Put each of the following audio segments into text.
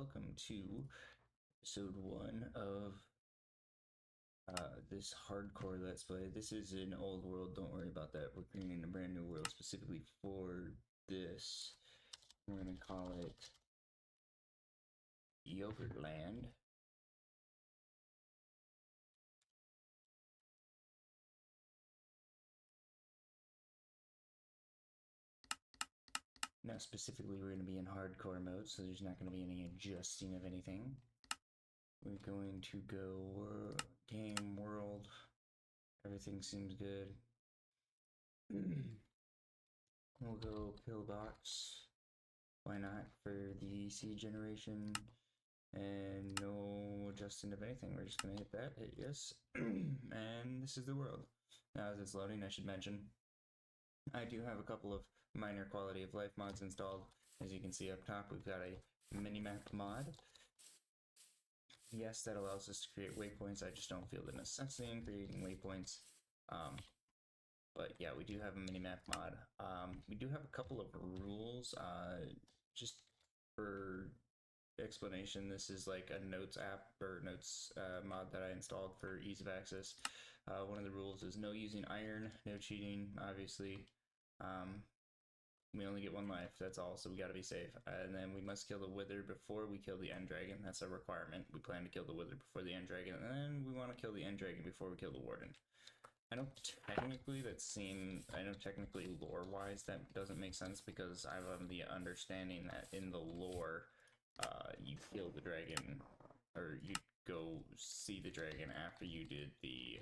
welcome to episode 1 of this hardcore Let's Play. This is an old world, don't worry about that. We're creating a brand new world specifically for this. We're going to call it Yogurtland. Now specifically we're going to be in hardcore mode, so there's not going to be any adjusting of anything. We're going to go game world. Everything seems good. We'll go pillbox. Why not? For the seed generation. And no adjusting of anything. We're just gonna hit that, hit yes. And this is the world. Now as it's loading, I should mention I do have a couple of minor quality of life mods installed. As you can see up top, we've got a minimap mod. Yes, that allows us to create waypoints. I just don't feel the necessity in creating waypoints. But yeah, we do have a minimap mod. We do have a couple of rules. Just for explanation, this is like a notes app or notes mod that I installed for ease of access. One of the rules is no using iron, no cheating, obviously. We only get one life, that's all, so we gotta be safe. And then we must kill the Wither before we kill the End Dragon. That's a requirement. We plan to kill the Wither before the End Dragon, and then we want to kill the End Dragon before we kill the Warden. I know technically lore-wise that doesn't make sense, because I have the understanding that in the lore, you kill the dragon, or you go see the dragon after you did the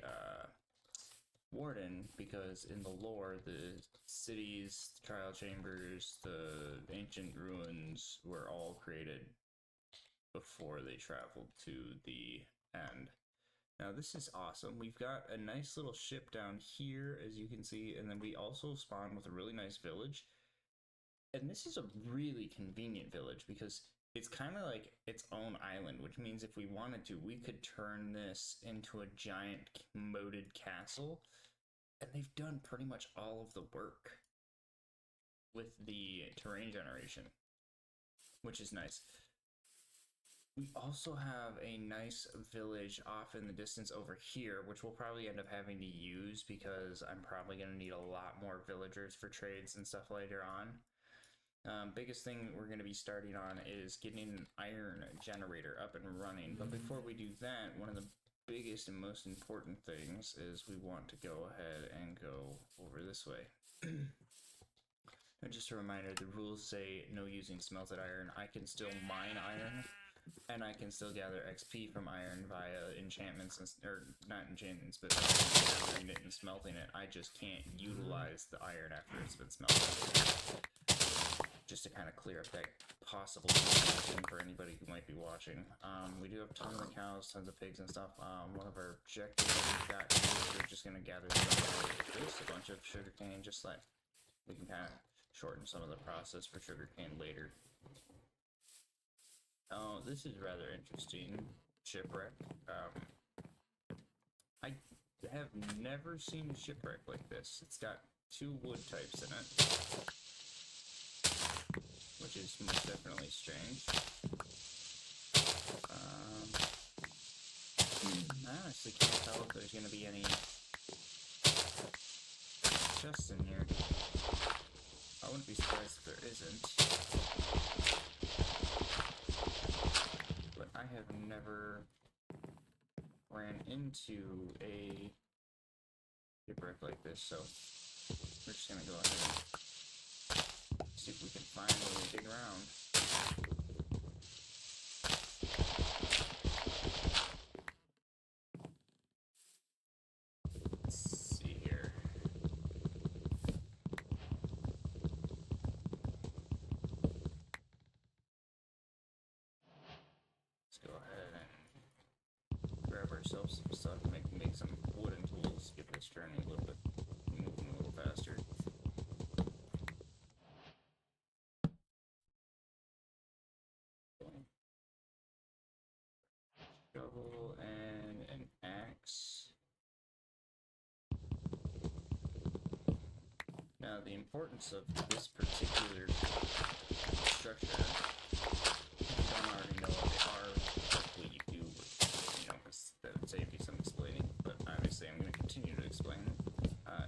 Warden, because in the lore, the cities, the trial chambers, the ancient ruins were all created before they traveled to the end. Now this is awesome. We've got a nice little ship down here, as you can see, and then we also spawn with a really nice village. And this is a really convenient village because it's kind of like its own island, which means if we wanted to, we could turn this into a giant moated castle. And they've done pretty much all of the work with the terrain generation, which is nice. We also have a nice village off in the distance over here, which we'll probably end up having to use because I'm probably going to need a lot more villagers for trades and stuff later on. Biggest thing we're going to be starting on is getting an iron generator up and running. But before we do that, one of the biggest and most important things is we want to go ahead and go over this way. And just a reminder, the rules say no using smelted iron. I can still mine iron, and I can still gather XP from iron via enchantments, or not enchantments, but gathering it and smelting it. I just can't utilize the iron after it's been smelted. Just to kind of clear up that possible confusion for anybody who might be watching. We do have tons of cows, tons of pigs and stuff. One of our objectives we've got is we're just going to gather a bunch of sugarcane, just like we can kind of shorten some of the process for sugarcane later. Oh, this is rather interesting. Shipwreck. I have never seen a shipwreck like this. It's got 2 wood types in it, which is most definitely strange. I honestly can't tell if there's going to be any chests in here. I wouldn't be surprised if there isn't. But I have never ran into a shipwreck like this, so we're just going to go ahead and see if we can find where we dig around. Let's see here. Let's go ahead and grab ourselves some stuff, make some wooden tools, get this journey a little bit moving a little faster. Shovel and an axe. Now the importance of this particular structure, if you don't know already know what they are, hopefully you do, you know, because that would save you some explaining. But obviously, I'm going to continue to explain.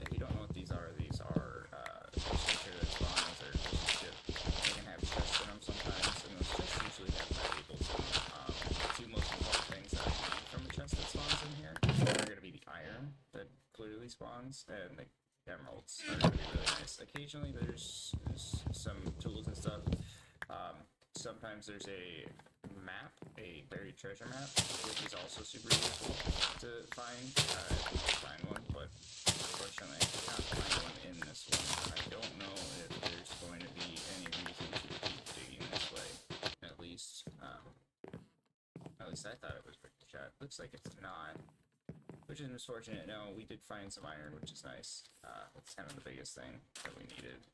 If you don't know what these are creature that spawns or just a ship. They can have chests in them sometimes, and those chests usually have valuables in them. The two most important things that I need from a chest that spawns in here are going to be the iron that clearly spawns, and the emeralds are going to be really nice. Occasionally, there's some tools and stuff. Sometimes there's a map, a buried treasure map, which is also super useful to find. Find one, but unfortunately I did not find one in this one. I don't know if there's going to be any reason to keep digging this way. At least I thought it was pretty shot. Looks like it's not. Which is unfortunate. No, we did find some iron, which is nice. That's kind of the biggest thing that we needed.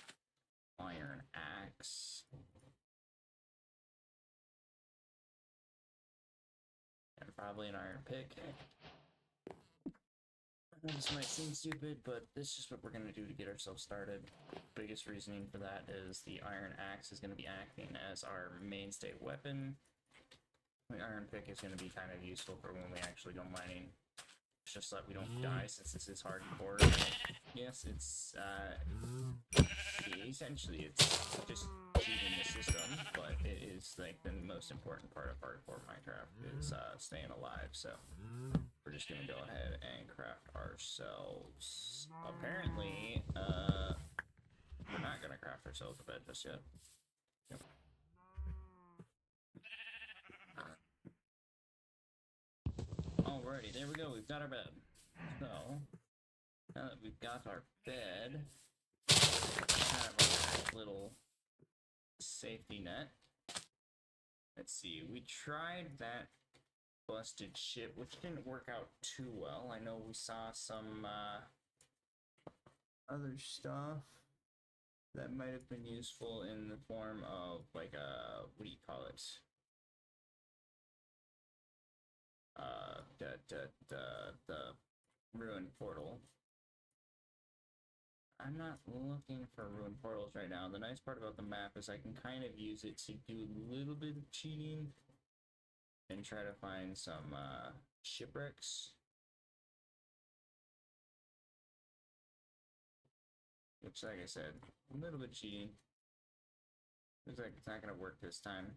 Iron axe. And probably an iron pick. I know this might seem stupid, but this is just what we're going to do to get ourselves started. Biggest reasoning for that is the iron axe is going to be acting as our mainstay weapon. The iron pick is going to be kind of useful for when we actually go mining. It's just so that we don't die, since this is hardcore. Yes, it's essentially it's just cheating the system, but it is like the most important part of hardcore Minecraft is staying alive. So we're just gonna go ahead and craft ourselves. Apparently, we're not gonna craft ourselves a bed just yet. Yep. Alrighty, there we go. We've got our bed. So now that we've got our bed, kind of a little safety net. Let's see. We tried that busted ship, which didn't work out too well. I know we saw some other stuff that might have been useful in the form of like a, what do you call it? The ruined portal. I'm not looking for ruined portals right now. The nice part about the map is I can kind of use it to do a little bit of cheating and try to find some shipwrecks. Which, like I said, a little bit cheating. Looks like it's not going to work this time.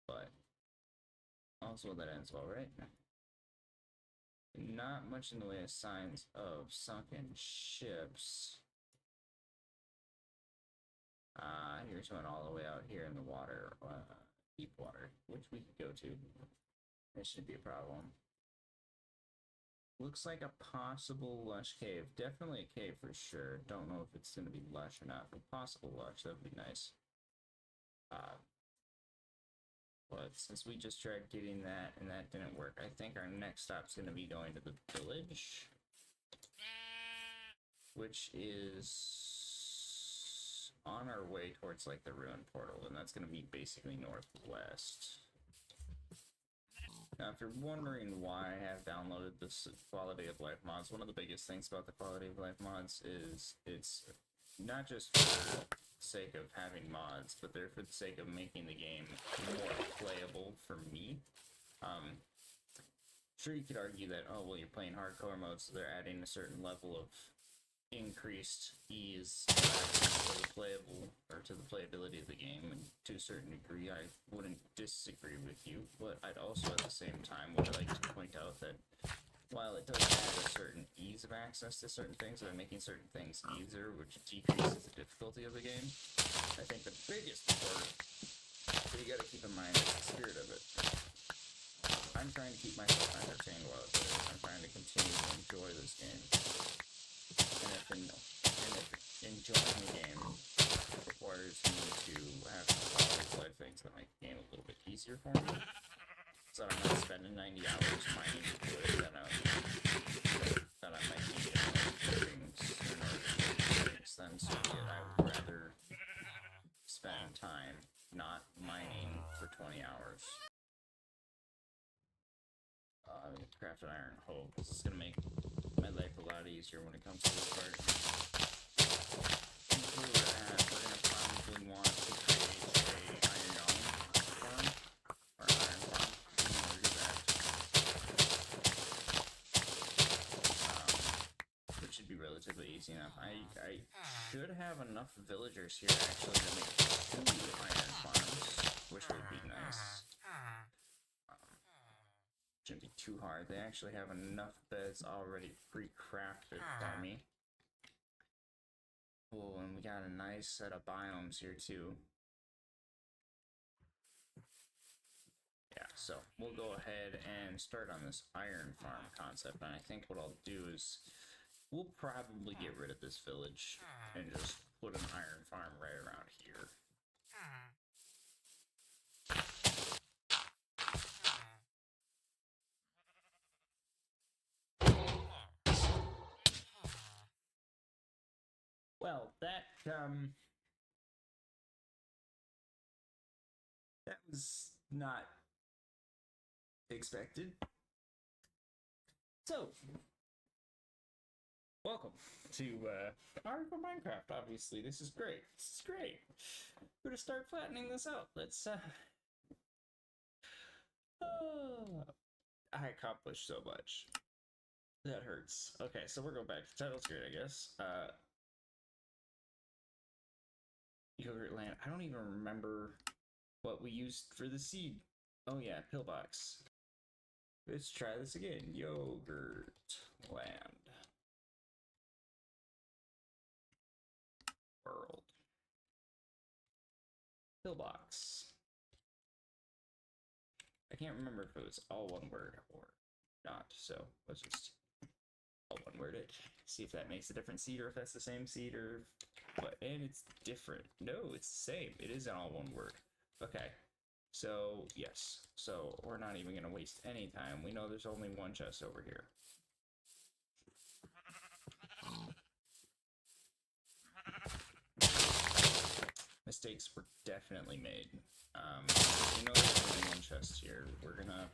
But also that ends well, right? Not much in the way of signs of sunken ships. Here's one all the way out here in the water, deep water, which we could go to. This shouldn't be a problem. Looks like a possible lush cave. Definitely a cave for sure. Don't know if it's going to be lush or not, but possible lush, that would be nice. But since we just tried getting that and that didn't work, I think our next stop's going to be going to the village, which is on our way towards like the ruined portal, and that's going to be basically northwest. Now, if you're wondering why I have downloaded this quality of life mods, one of the biggest things about the quality of life mods is it's not just for sake of having mods, but they're for the sake of making the game more playable for me. Sure, you could argue that, oh, well, you're playing hardcore mode, so they're adding a certain level of increased ease to the playability of the game, and to a certain degree, I wouldn't disagree with you, but I'd also, at the same time, would like to point out that while it does add a certain ease of access to certain things, by making certain things easier, which decreases the difficulty of the game, I think the biggest part that you gotta keep in mind is the spirit of it. I'm trying to keep myself entertained while I play it. I'm trying to continue to enjoy this game. And if enjoying the game requires me to have some quality of life things that make the game a little bit easier for me, so I'm not spending 90 hours mining to do it, then I might be getting things in order to do things, then so be it. I would rather spend time not mining for 20 hours. I'm going to craft an iron hoe, because it's going to make my life a lot easier when it comes to this part. Where we're at, we're going to probably want to create a easy enough. I should have enough villagers here actually to make 2 iron farms, which would be nice. Shouldn't be too hard. They actually have enough beds already pre-crafted for me. Oh, and we got a nice set of biomes here too. Yeah, so we'll go ahead and start on this iron farm concept, and I think what I'll do is we'll probably get rid of this village and just put an iron farm right around here. Well, that was not expected. So, welcome to Hardcore Minecraft. Obviously, this is great. This is great. We're gonna start flattening this out. Let's I accomplished so much. That hurts. Okay, so we're going back to title screen, I guess. Yogurt land. I don't even remember what we used for the seed. Oh yeah, pillbox. Let's try this again. Yogurt land. World. Pillbox. I can't remember if it was all one word or not, so let's just all one word it. See if that makes a different seed, or if that's the same seed, or what. And it's different. No, it's the same. It is all one word. Okay. So, yes. So, we're not even going to waste any time. We know there's only one chest over here. Mistakes were definitely made. We know there's only one chest here. We're gonna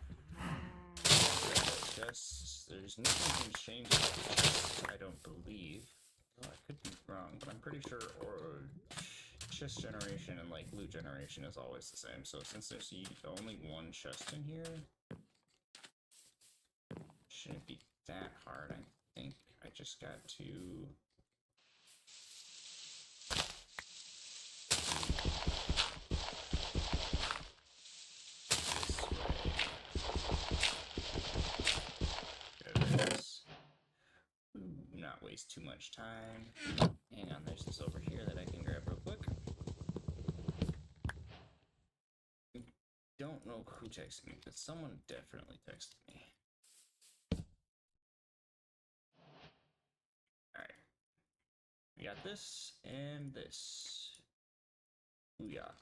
chests. There's nothing can change about the chests, I don't believe. Well, I could be wrong, but I'm pretty sure chest generation and like loot generation is always the same. So since there's only one chest in here, shouldn't be that hard. I think I just got to not waste too much time. Hang on, there's this over here that I can grab real quick. Don't know who texted me, but someone definitely texted me. Alright. We got this and this. Booyah.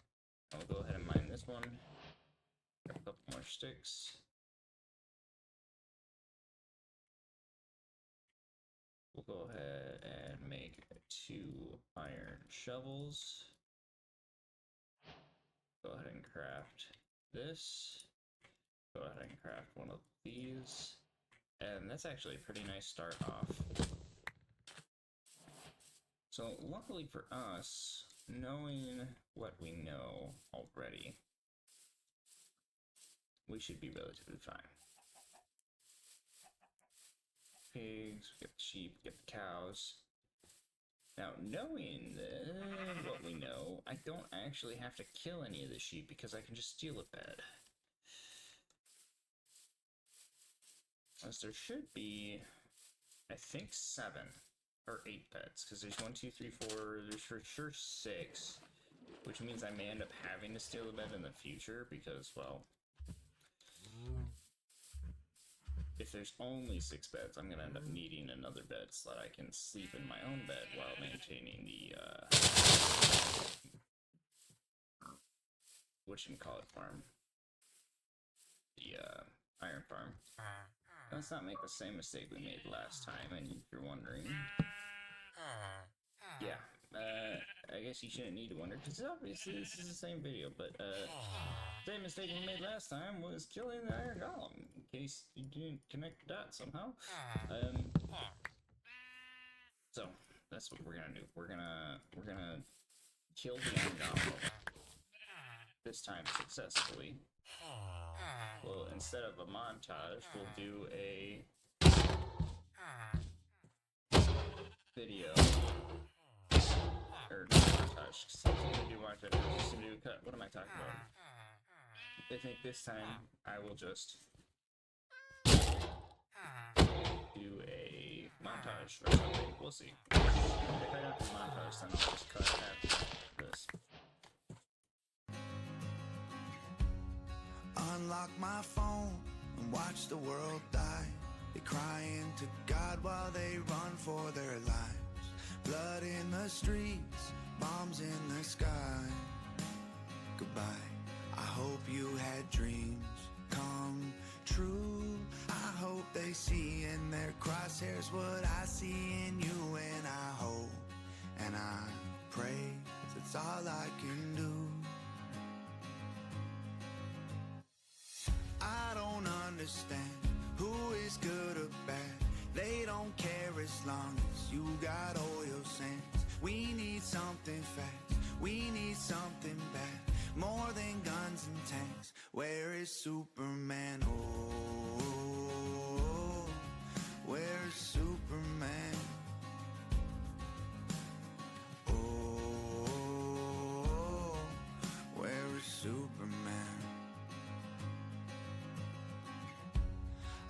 I'll go ahead and mine this one. Grab a couple more sticks. We'll go ahead and make 2 iron shovels. Go ahead and craft this. Go ahead and craft one of these. And that's actually a pretty nice start off. So luckily for us, knowing what we know already, we should be relatively fine. Pigs, we get the sheep, we get the cows. Now, knowing what we know, I don't actually have to kill any of the sheep because I can just steal a bed. As there should be, I think 7 or 8 beds, because there's 1, 2, 3, 4, there's for sure 6, which means I may end up having to steal a bed in the future because, well, if there's only 6 beds, I'm gonna end up needing another bed so that I can sleep in my own bed while maintaining the, whatchamacallit farm. The, iron farm. Let's not make the same mistake we made last time, and if you're wondering, yeah, I guess you shouldn't need to wonder, because obviously this is the same video, but, same mistake we made last time was killing the iron golem, in case you didn't connect the dots somehow. So, that's what we're gonna do. We're gonna kill the iron golem, this time successfully. Well, instead of a montage, we'll do a video or montage. Something to do watch it. Just to do cut. What am I talking about? I think this time I will just do a montage or something. We'll see. If I don't do montage, then I'll just cut after this. Unlock my phone and watch the world die. They crying to God while they run for their lives. Blood in the streets, bombs in the sky. Goodbye. I hope you had dreams come true. I hope they see in their crosshairs what I see in you. And I hope and I pray, 'cause it's all I can do. I don't understand who is good or bad. They don't care as long as you got all your sense. We need something fast, we need something bad. More than guns and tanks. Where is Superman? Oh, where is Superman? Oh, where is Superman?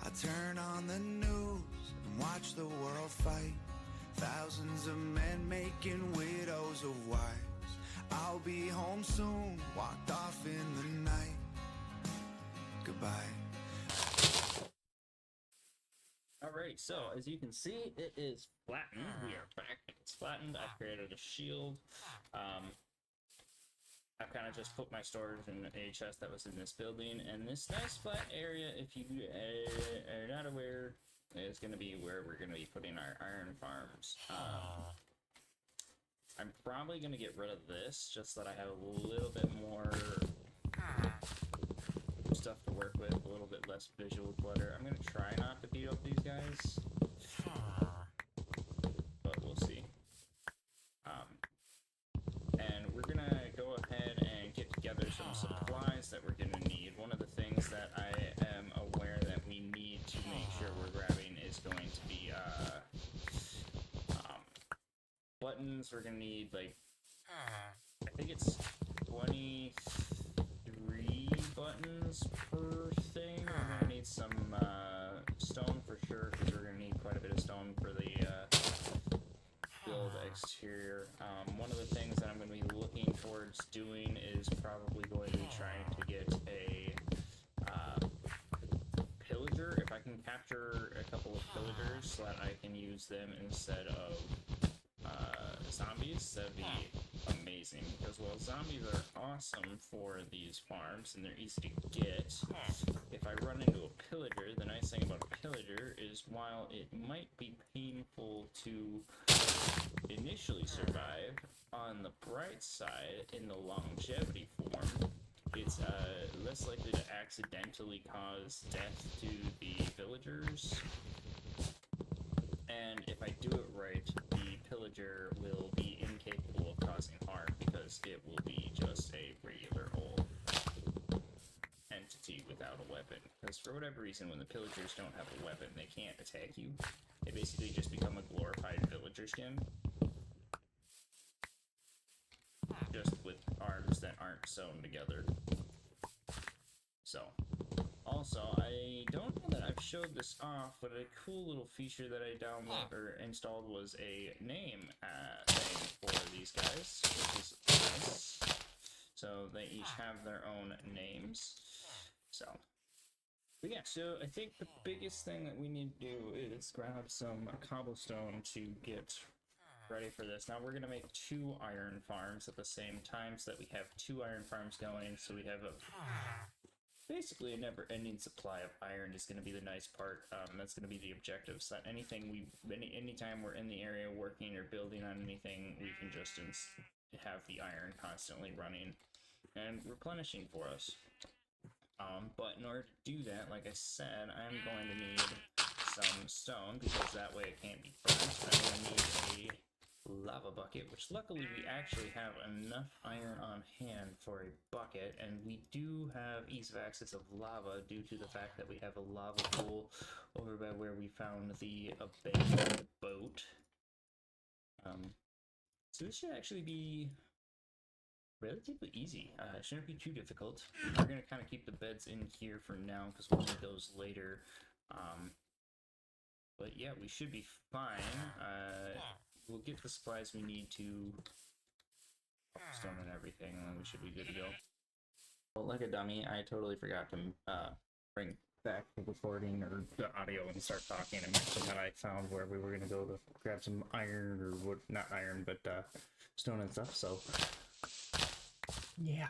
I turn on the news and watch the world fight. Thousands of men making widows of wives. I'll be home soon, walked off in the night. Goodbye. Alright, so as you can see, it is flattened. We are back. It's flattened. I've created a shield. I've kind of just put my storage in a chest that was in this building, and this nice flat area, if you are not aware, is going to be where we're going to be putting our iron farms. I'm probably going to get rid of this, just so that I have a little bit more stuff to work with, a little bit less visual clutter. I'm going to try not to beat up these guys, but we'll see. And we're going to go ahead and get together some supplies that we're going to need. One of the things that I am aware that we need to make sure we're grabbing is going to be buttons. We're going to need, like, I think it's 23 buttons per thing. We're going to need some stone for sure, because we're going to need quite a bit of stone for the build exterior. One of the things that I'm going to be looking towards doing is probably going to be trying to get a pillager. If I can capture a couple of pillagers so that I can use them instead of zombies, that'd be amazing. Because while zombies are awesome for these farms and they're easy to get, if I run into a pillager, the nice thing about a pillager is while it might be painful to initially survive, on the bright side, in the longevity form, it's less likely to accidentally cause death to the villagers. And if I do it right, the pillager will be incapable of causing harm because it will be just a regular old entity without a weapon. Because for whatever reason, when the pillagers don't have a weapon, they can't attack you. They basically just become a glorified villager skin. Just with arms that aren't sewn together. So, also, I don't know that I've showed this off, but a cool little feature that I downloaded or installed was a name thing for these guys, which is nice. So they each have their own names. So, but yeah, so I think the biggest thing that we need to do is grab some cobblestone to get ready for this. Now we're going to make 2 iron farms at the same time so that we have 2 iron farms going, so we have basically a never-ending supply of iron is going to be the nice part. That's going to be the objective, so that anytime we're in the area working or building on anything, we can just have the iron constantly running and replenishing for us. But in order to do that, like I said, I'm going to need some stone, because that way it can't be burnt. I'm going to need a lava bucket, which luckily we actually have enough iron on hand for a bucket, and we do have ease of access of lava due to the fact that we have a lava pool over by where we found the abandoned boat. So this should actually be relatively easy. It shouldn't be too difficult. We're gonna kind of keep the beds in here for now because we'll need those later. But yeah, we should be fine. We'll get the supplies we need to stone and everything, and we should be good to go. Well, like a dummy, I totally forgot to bring back the recording or the audio and start talking. I mentioned that I found where we were gonna go to grab some iron or wood, not iron, but stone and stuff. So yeah.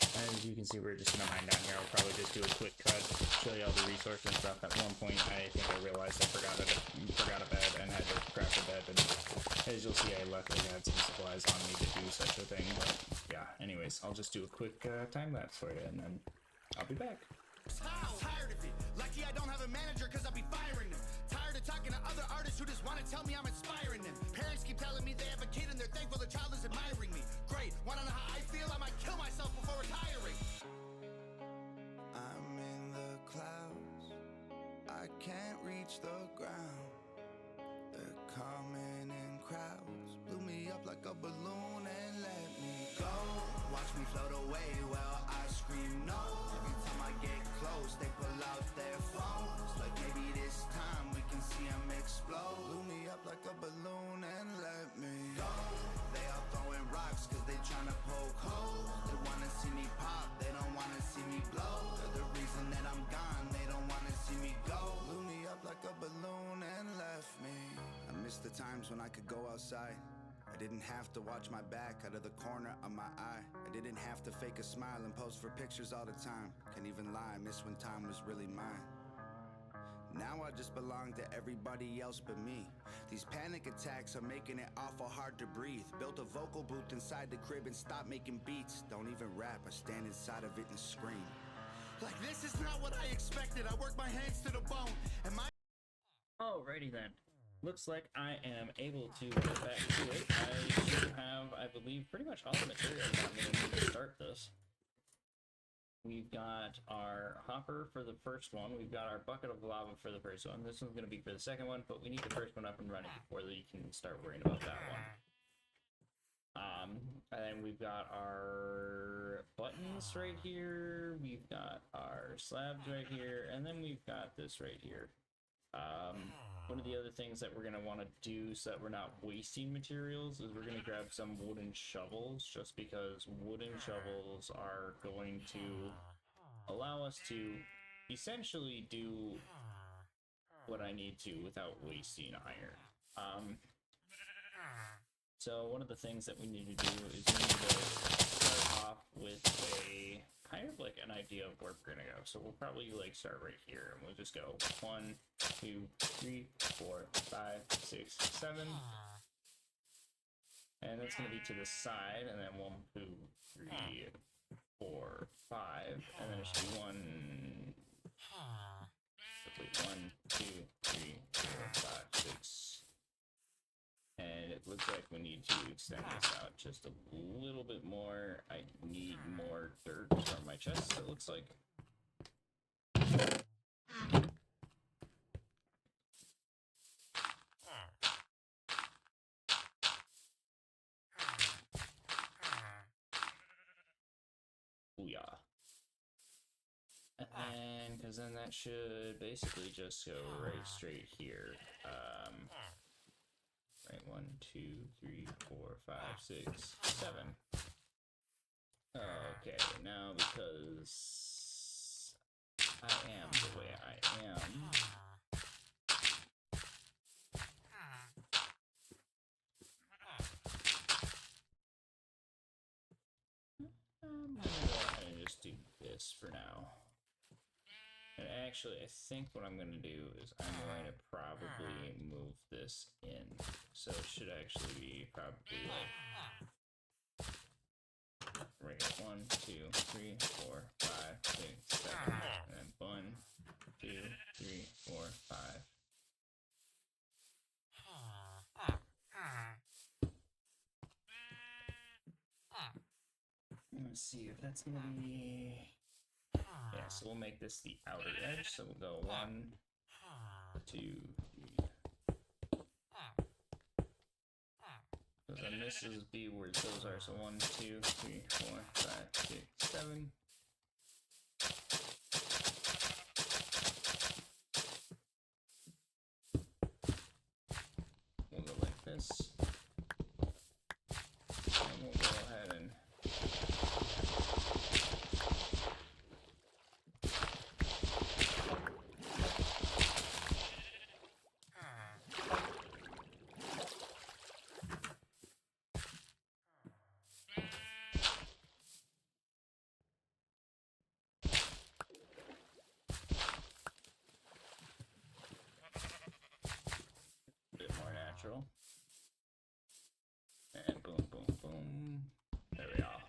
As you can see, we're just gonna mine down here. I'll probably just do a quick cut, show you all the resources and stuff. At one point, I think I realized I forgot a bed and had to craft a bed. And as you'll see, I luckily had some supplies on me to do such a thing. But yeah, anyways, I'll just do a quick time lapse for you, and then I'll be back. Tired of it. Lucky I don't have a manager because I'll be firing them. Tired of talking to other artists who just want to tell me I'm inspiring them. Parents keep telling me they have a kid and they're thankful the child is admiring me. Great. Want to know how I feel? I might kill myself before retiring. I'm in the clouds. I can't reach the ground. They're coming in crowds. Blew me up like a balloon and let me go. Watch me float away while I scream no. Every time I get close, they pull out their phones. Like maybe this time we can see them explode. Blew me up like a balloon and let me go. They all throwing rocks cause they tryna poke holes. They wanna see me pop, they don't wanna see me blow. They're the reason that I'm gone, they don't wanna see me go. Blew me up like a balloon and left me. I miss the times when I could go outside. I didn't have to watch my back out of the corner of my eye. I didn't have to fake a smile and pose for pictures all the time. Can't even lie, I miss when time was really mine. Now I just belong to everybody else but me. These panic attacks are making it awful hard to breathe. Built a vocal booth inside the crib and stopped making beats. Don't even rap, I stand inside of it and scream. Like this is not what I expected. I work my hands to the bone and my... Alrighty then. Looks like I am able to get back to it. I should have, I believe, pretty much all the materials I'm going to need to start this. We've got our hopper for the first one. We've got our bucket of lava for the first one. This one's going to be for the second one, but we need the first one up and running before you can start worrying about that one. And then we've got our buttons right here. We've got our slabs right here, and then we've got this right here. One of the other things that we're going to want to do so that we're not wasting materials is we're going to grab some wooden shovels, just because wooden shovels are going to allow us to essentially do what I need to without wasting iron. So one of the things that we need to do is we need to start off with a kind of like an idea of where we're gonna go. So we'll probably like start right here and we'll just go 1, 2, 3, 4, 5, 6, 7. And that's gonna be to the side, and then 1, 2, 3, 4, 5, and then it should be 1, 2, 3, 4, 5, 6. And it looks like we need to extend this out just a little bit more. I need more dirt from my chest, it looks like. Booyah. And because then that should basically just go right straight here. Right, 1, 2, 3, 4, 5, 6, 7. Okay, now because I am the way I am, I'm gonna go ahead and just do this for now. And actually, I think what I'm going to do is I'm going to probably move this in. So it should actually be probably like right at 1, 2, 3, 4, 5, 6, 7. And then 1, 2, 3, 4, 5. Let's see if that's going to be... Yeah, so we'll make this the outer edge. So we'll go 1, 2, 3. Because then this is be where those are. So 1, 2, 3, 4, 5, 6, 7. We'll go like this. And we'll go ahead and bit more natural. And boom, boom, boom. There we are.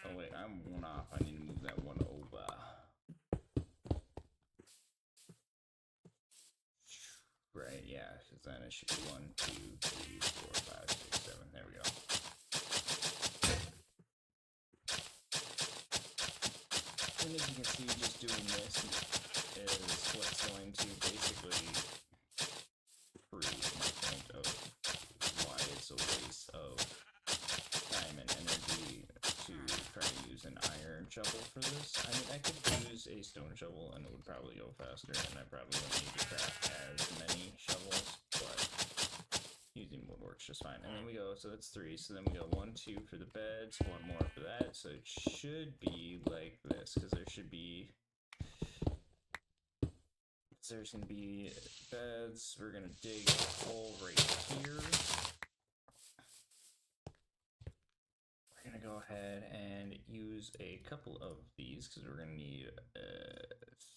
Oh wait, I'm one off. I need to move that one over. Right, yeah, because then it should be 1, 2, 3, 4, 5, 6, 7. There we go. And as you can see, just doing this is what's going to basically prove my point of why it's a waste of time and energy to try to use an iron shovel for this. I mean, I could use a stone shovel and it would probably go faster, and I probably wouldn't need to craft as many shovels, but using wood works just fine. And then we go, so that's 3, so then we go 1, 2 for the beds, 1 more for that, so it should be like this, because there should be... There's going to be beds, we're going to dig a hole right here. We're going to go ahead and use a couple of these, because we're going to need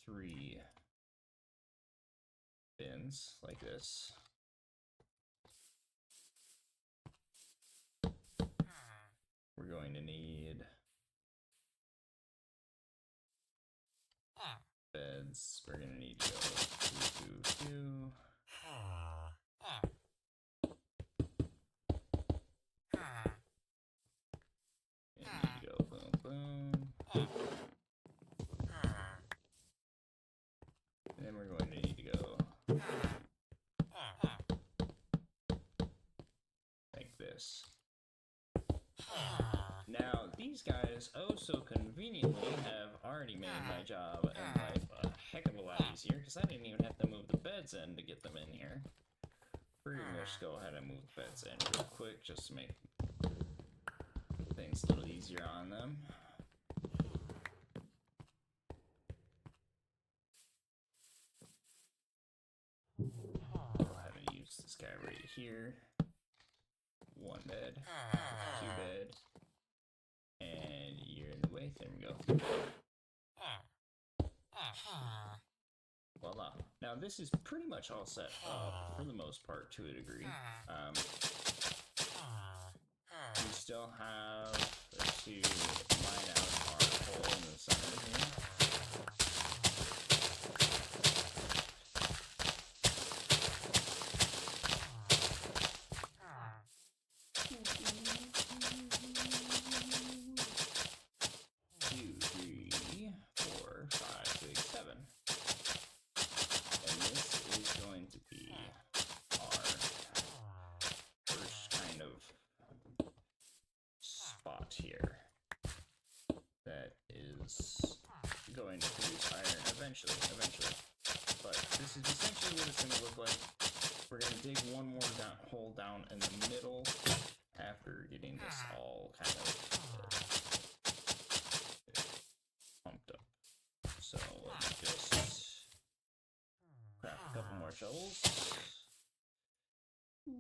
3 bins like this. We're going to need beds. We're going to need to go 2, 2, 2. And need to go boom, boom. And then we're going to need to go like this. Now, these guys, oh so conveniently, have already made my job and life a heck of a lot easier, because I didn't even have to move the beds in to get them in here. We're gonna just go ahead and move the beds in real quick, just to make things a little easier on them. Go ahead and use this guy right here. 1 bed, 2 bed, and you're in the way. There we go. Voila. Now this is pretty much all set up for the most part to a degree. We still have to mine out our hole in the center here. Here that is going to produce iron eventually, but this is essentially what it's going to look like. We're going to dig one more hole down in the middle after getting this all kind of pumped up. So let me just craft a couple more shovels. Ooh.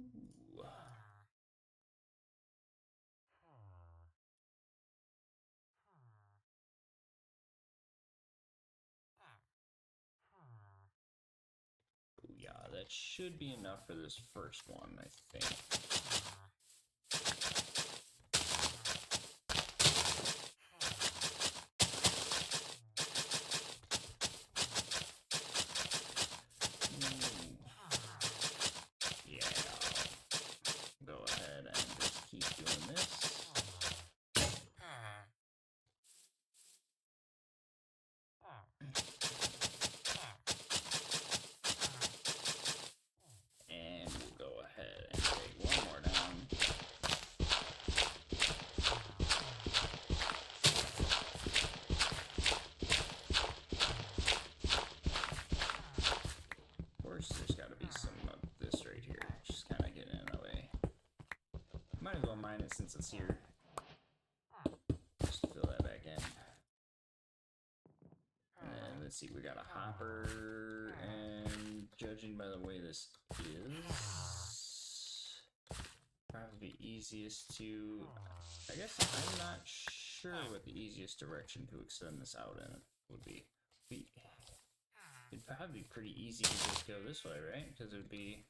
Yeah, that should be enough for this first one, I think. Yeah. Go ahead and just keep doing this. combine it since it's here. Just fill that back in. And then let's see, we got a hopper, and judging by the way this is, probably easiest to, I guess I'm not sure what the easiest direction to extend this out in would be. It'd probably be pretty easy to just go this way, right? Because it would be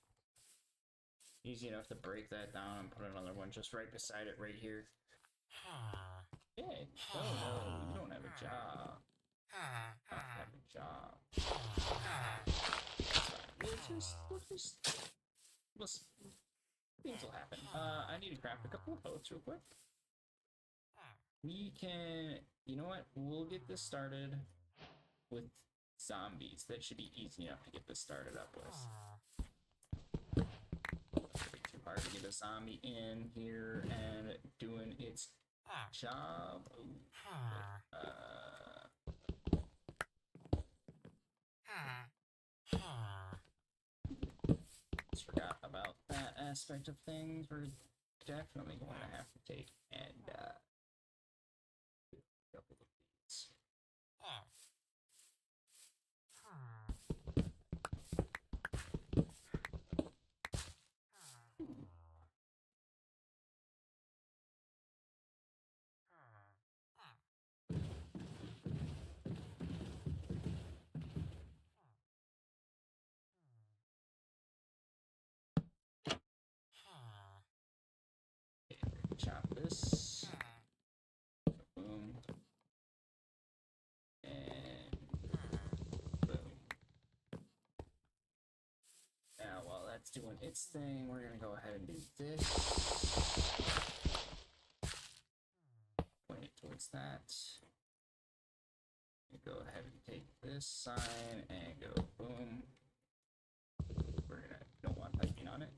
easy enough to break that down and put another one just right beside it right here. Hey, oh no, you don't have a job. I have a job. Things will happen. I need to craft a couple of boats real quick. We can, you know what? We'll get this started with zombies. That should be easy enough to get this started up with. Too hard to get a zombie in here and doing its job. Just forgot about that aspect of things. We're definitely going to have to take and a couple of these. Chop this. Boom. And boom. Now, while that's doing its thing, we're going to go ahead and do this. Point it towards that. And go ahead and take this sign and go boom. We're going to, don't want piping on it.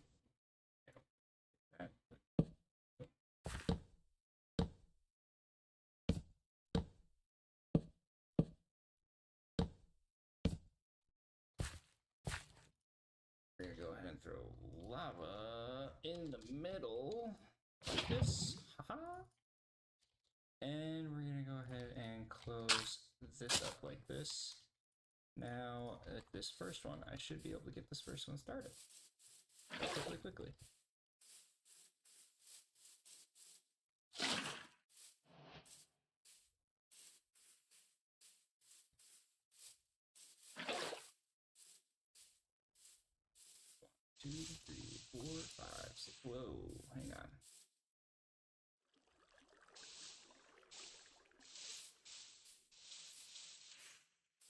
We're gonna go ahead and throw lava in the middle like this, haha. And we're gonna go ahead and close this up like this. Now, at this first one, I should be able to get this first one started. Quickly. Two, three, four, five, six. Whoa, hang on.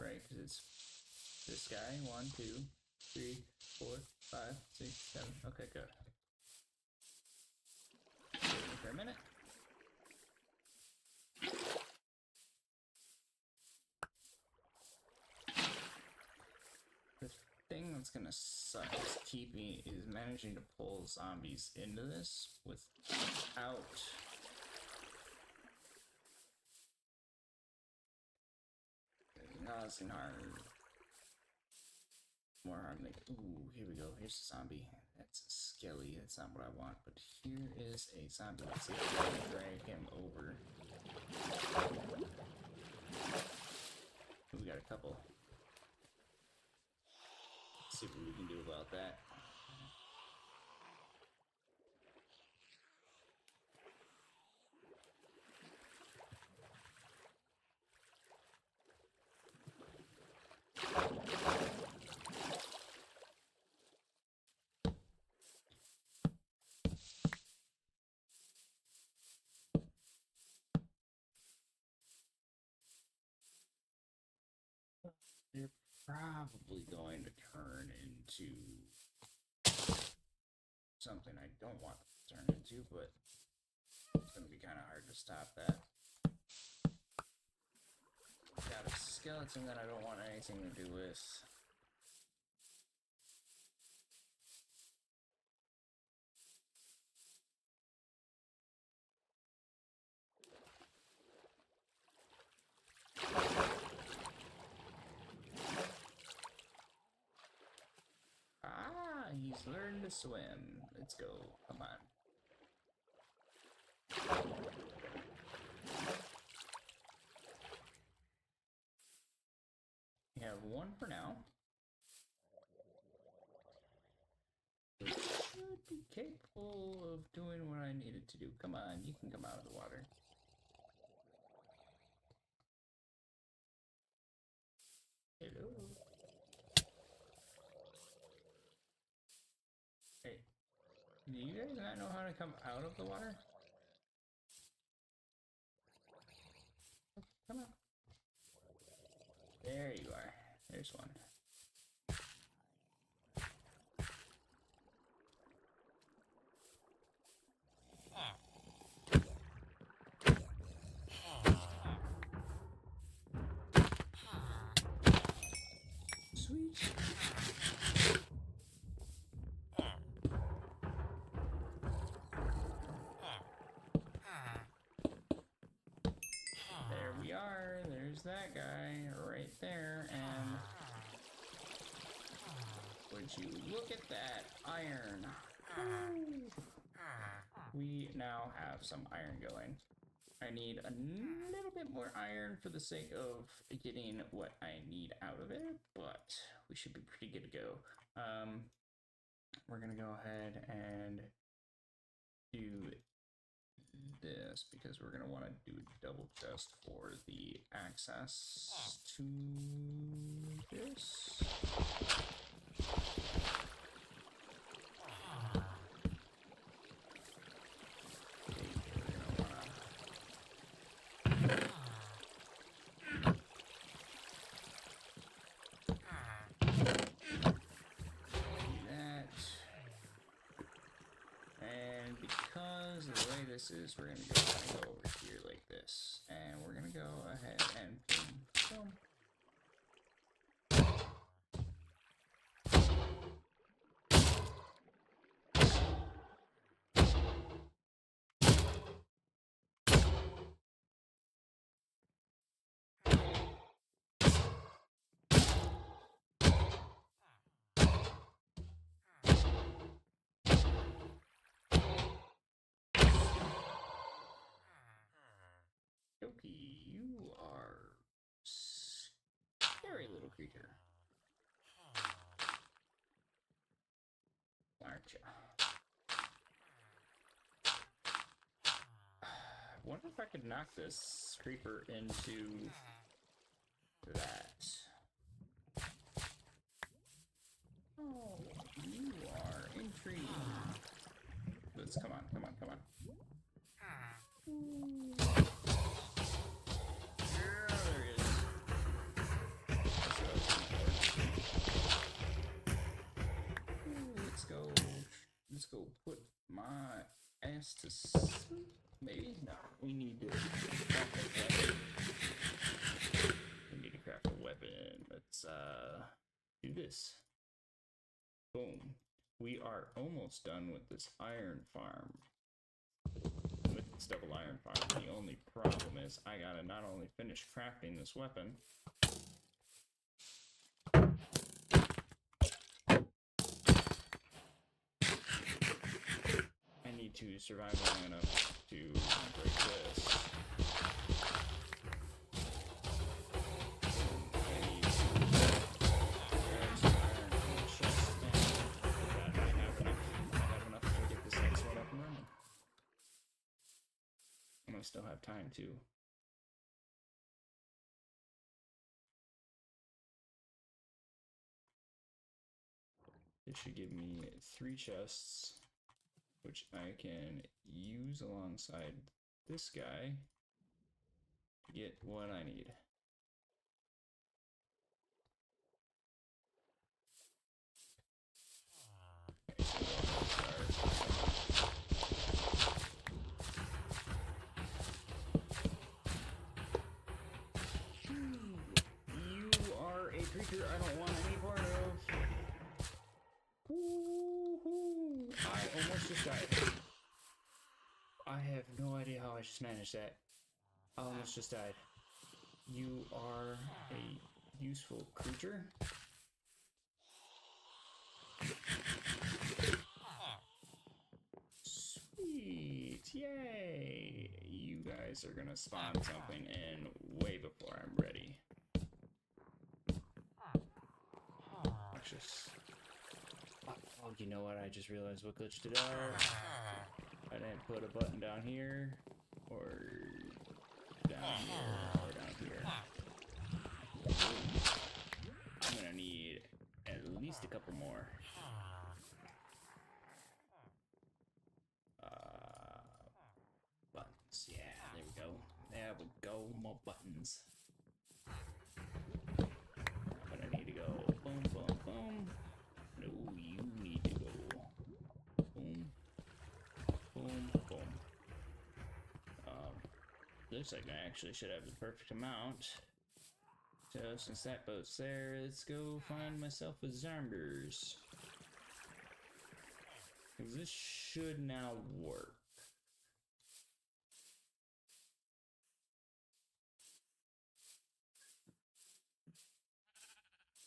Right, because it's this guy. 1, 2, 3, 4, 5, 6, 7. Okay, good. Wait for a minute. The thing that's gonna suck is managing to pull zombies into this without causing harm. More harm than ooh, here we go. Here's a zombie. That's a skelly. That's not what I want. But here is a zombie. Let's see if we can drag him over. We got a couple. Let's see what we can do about that. They're probably going to turn into something I don't want them to turn into, but it's going to be kind of hard to stop that. Got a skeleton that I don't want anything to do with. He's learned to swim. Let's go. Come on. have one for now. It should be capable of doing what I needed to do. Come on, you can come out of the water. Hello. Hey, do you guys not know how to come out of the water? Come on. There you are. There's one. Sweet. There we are. There's that guy right there. And would you look at that iron? We now have some iron going. I need a little bit more iron for the sake of getting what I need out of it, but we should be pretty good to go. We're gonna go ahead and do this because we're gonna want to do a double chest for the access to this. Is we're gonna go over here like this, and we're gonna go ahead and boom. Yoki, you are scary little creature. Aren't you? I wonder if I could knock this creeper into that. Oh, you are intrigued. Let's come on. Ooh. Let's go put my ass to sleep. Maybe? No, we need to craft a weapon. Let's do this. Boom. We are almost done with this iron farm. With this double iron farm. The only problem is I gotta not only finish crafting this weapon, to survive long enough to break this. I need to grab some iron from the chest, and I have enough to get this next one up and running. And I still have time too. It should give me 3 chests, which I can use alongside this guy to get what I need. Okay, so you are a creature I don't want any part of. I almost just died. I have no idea how I just managed that. I almost just died. You are a useful creature. Sweet! Yay! You guys are gonna spawn something in way before I'm ready. obnoxious. Oh, you know what? I just realized what glitched it out. I didn't put a button down here, or down here, or down here. I'm gonna need at least a couple more. Buttons. Yeah, there we go. There we go. More buttons. But I need to go boom, boom, boom. No, you need to go boom, boom, boom. Looks like I actually should have the perfect amount. So since that boat's there, let's go find myself a zombies. Because this should now work.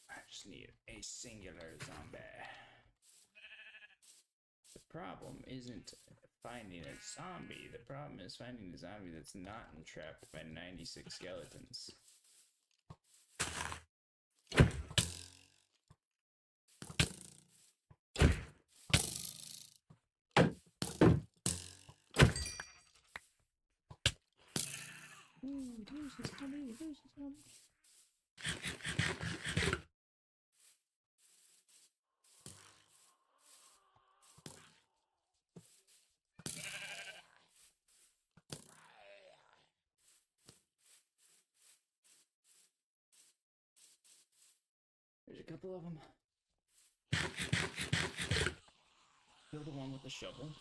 I just need a singular zombie. The problem isn't finding a zombie. The problem is finding a zombie that's not entrapped by 96 skeletons. Ooh, there's a zombie, there's a zombie. There's a couple of them. Kill the one with the shovel.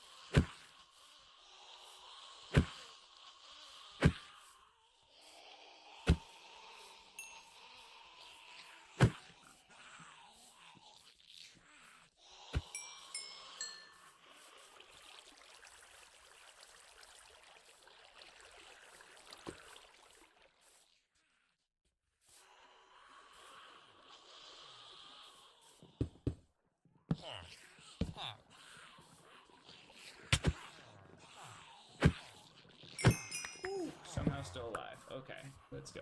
Ooh, somehow still alive. Okay, let's go.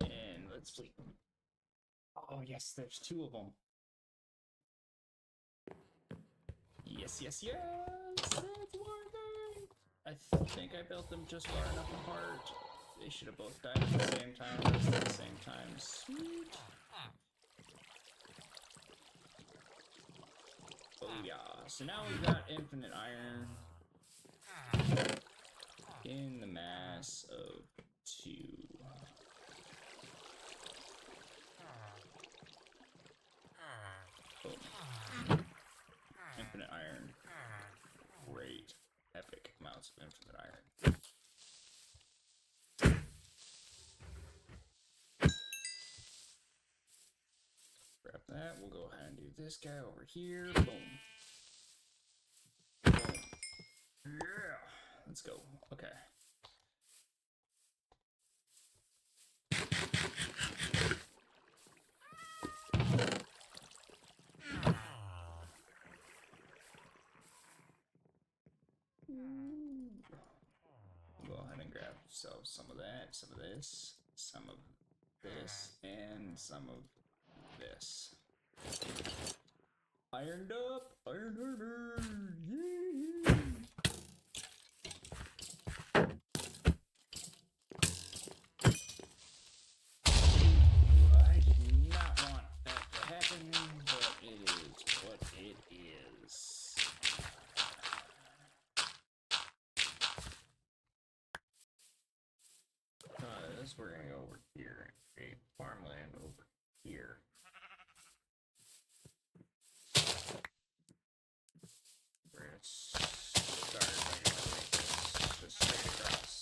And let's flee. Oh yes, there's two of them. Yes, yes, yes! That's working! I think I built them just far enough apart. They should have both died at the same time, at the same time. Sweet! Oh yeah, so now we've got infinite iron in the mass of 2. Boom. Infinite iron. Great. Epic amounts of infinite iron. Grab that. We'll go ahead and do this guy over here. Boom. Boom. Yeah. Let's go. Okay. Go ahead and grab some of that, some of this, some of this, and some of this. Ironed up! Iron armor! Yeah! I did not want that to happen, but it is what it is. We're gonna go over here and create farmland over here. We're gonna start by going like this, just straight across.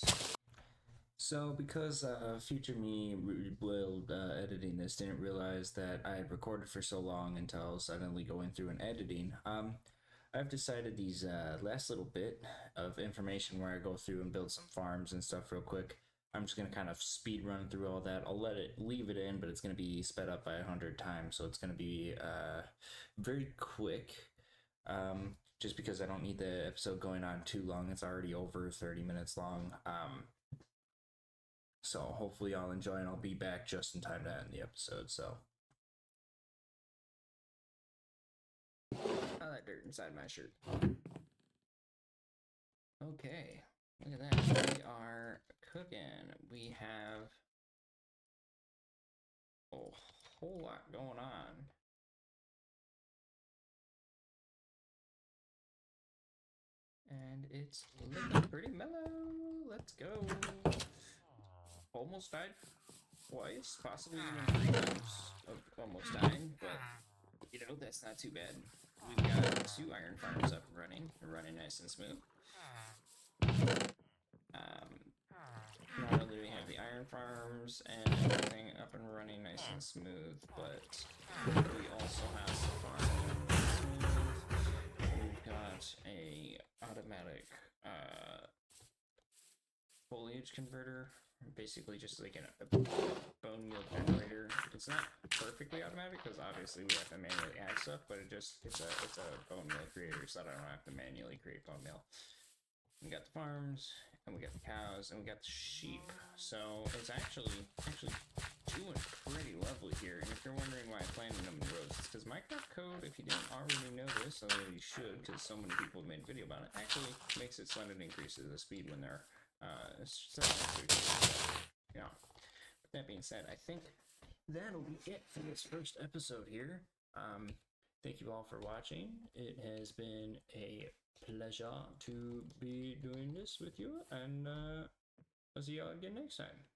So, because future me while editing this didn't realize that I had recorded for so long until suddenly going through and editing, I've decided these last little bit of information where I go through and build some farms and stuff real quick. I'm just gonna kind of speed run through all that. I'll leave it in, but it's gonna be sped up by 100 times, so it's gonna be very quick. Just because I don't need the episode going on too long. It's already over 30 minutes long. So hopefully y'all enjoy, and I'll be back just in time to end the episode. So. Oh, that dirt inside my shirt. Okay, look at that. We are cooking. We have a whole lot going on. And it's looking pretty mellow. Let's go. Almost died twice, possibly even 3 times of almost dying, but you know, that's not too bad. We've got 2 iron farms up and running nice and smooth. Not only do we have the iron farms and everything up and running nice and smooth, but we also have the farm smooth. We've got a automatic foliage converter, basically just like a bone meal generator. It's not perfectly automatic because obviously we have to manually add stuff, but it's a bone meal creator, so I don't have to manually create bone meal. We got the farms, and we got the cows, and we got the sheep. So it's actually doing pretty lovely here. And if you're wondering why I planted them in rows, it's because Minecraft code, if you didn't already know this, although you should, because so many people have made a video about it, actually makes it so that it increases the speed when they're yeah. With that being said, I think that'll be it for this first episode here. Thank you all for watching. It has been a pleasure to be doing this with you, and I'll see y'all again next time.